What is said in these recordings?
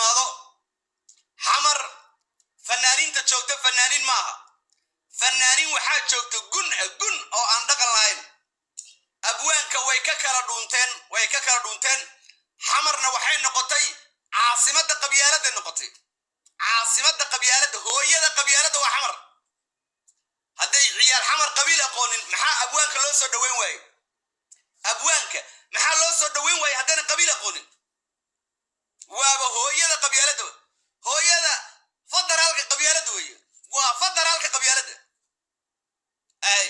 imaado xamar fanaaniinta joogta fanaaniin maaha fanaaniin waxaa joogta gun oo aan dhaqan lahayn abwaanka way ka kala dhuunteen xamarna waxay noqotay caasimadda qabyaaladda noqotay caasimadda qabyaaladda hooyada qabyaaladda waa xamar hadday ciyaar xamar qabiil aqoonin maxaa abwaanka loo soo dhaweyn waaye abwaanka maxaa loo soo dhaweyn waaye haddana qabiil aqoonin waaba hooyada qabyaaladda hooyada federaalka qabyaaladda weeye waa federaalka qabyaaladda ay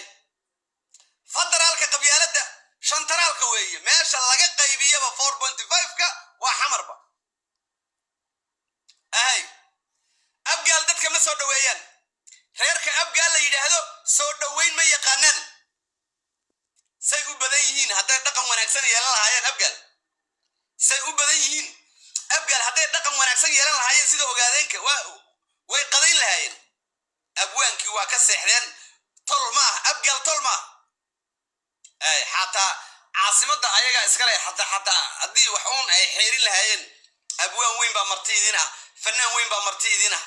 federaalka qabyaaladda shantaraalka weeye meesha laga qaybiyaba 4.5ka waa xamarba ay abgaal dadka ma soo dhaweeyaan reerka abgaal la yidhaahdo soo dhaweyn ma yaqaanaan say u badan yihiin hadday dhaqan wanaagsan yeelan lahaayeen abgaal say u badan yihiin abgaal hadday dhaqan wanaagsan yeelan lahaayeen sida ogaadeenka way qadayn lahaayeen abwaankii waa ka seexdeen tol ma ah abgaal tol ma ay xataa caasimadda ayaga iska leh xataa haddii wax uun ay xeerin lahaayeen abwaan weyn baa marti idin ah fanaan weyn baa marti idin ah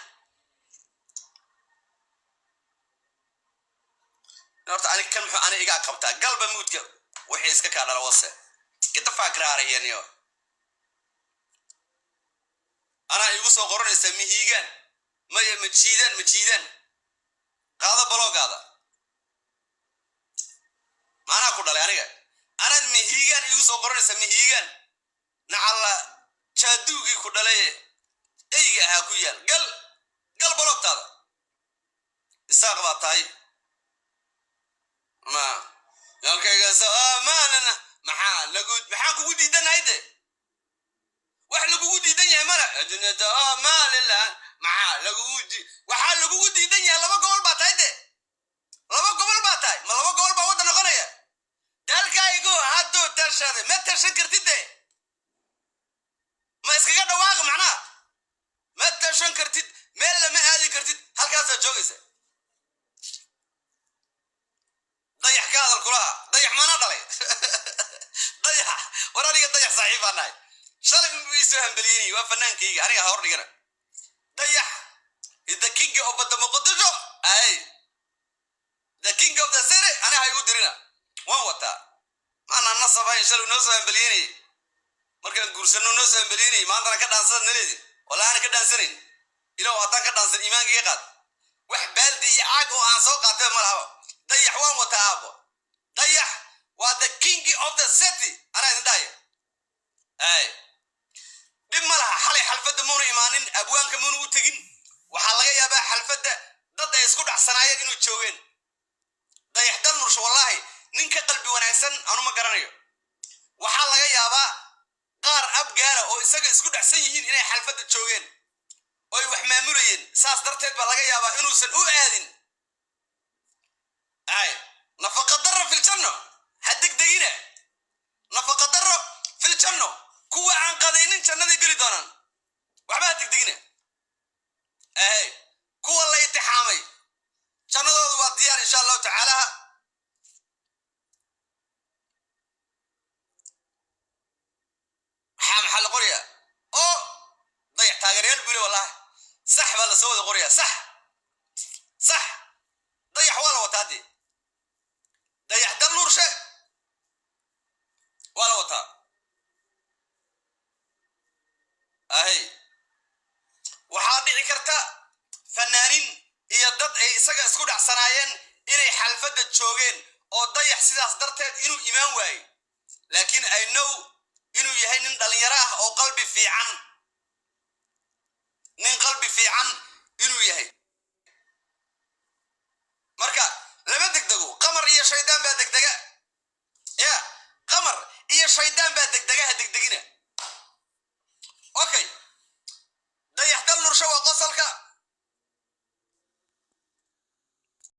horta ani kan muxuu ani iga qabtaa galba muudka wixii iska ka dhala wase kita fakraarayeen ana igu soo qoranaysa mihiigan majiidan qaada baloogaada maana ku dhalay aniga ana mihiigan igu soo qoranaysa mihiigan nacala jaaduugi ku dhalay eyga aha ku yaal gal baloogtaada isaaq baa tahay ma yalkayga saamaana maxaa kugu diidanahay de wax lagugu diidan yahay mala ajnada maalilan waxaa lagugu diidan yahay laba gobol baa tahay de laba gobol baa tahay ma laba gobol baa wadda noqonaya dalkaygu hadduu tashaday ma tashan kartid de ma iskaga dhawaaq macnaha ma tashan kartid meel lama aadi kartid halkaasaa joogaysa dayax ka hadal kulaha dayax mana dhalay dayax war aniga dayax saaxiibaa nahay shalay inbuu iisoo hambeliyeni waa fanaankayga aniga hor dhigana dayax is the king of the muqdisho ay the king of the city ana hay u dirina waan wataa maana nasabay shalay noo soo hambeliyeni markaan guursano noo soo hambeliyeni maantana ka dhaansan naleedi wala ana ka dhaansanin ilaa wadan ka dhaansan iimaankiga qaad wax baaldi iyo caag oo aan soo qaatay ma laha dayax waan wataa abo dayax waa the king of the city ana idin dhahay ay dib ma laha xalay xalfadda muuna imaanin abwaanka muuna u tegin waxaa laga yaabaa xalfadda dad ay isku dhacsanaayeen inuu joogeen dayax dal mursho wallaahi ninka qalbi wanaagsan anu ma garanayo waxaa laga yaabaa qaar abgaala oo isaga isku dhacsan yihiin inay xalfadda joogeen oo ay wax maamulayeen saas darteed baa laga yaabaa inuusan u aadin ay nafaqa darro fil janno haddegdegina nafaqa darro fil janno kuwa aan qadaynin jannadii geli doonaan waxba haddegdegina ay kuwa la itixaamay jannadoodu waa diyaar insha allahu tacaala maxaa la qoraya oo dayax taageerayaal bule wallahi sax baa la soo wada qoraya sax dayax waa la wataa dee dayax dal nuurshe waa la wataa ahay waxaa dhici karta fanaaniin iyo dad ay isaga isku dhacsanaayeen inay xalfadda joogeen oo dayax sidaas darteed inuu imaan waaye laakiin I know inuu yahay nin dhalinyaro ah oo qalbi fiican inuu yahay marka lama degdego qamar iyo shaydaan baa degdega ya qamar iyo shaydaan baa degdega ha degdegina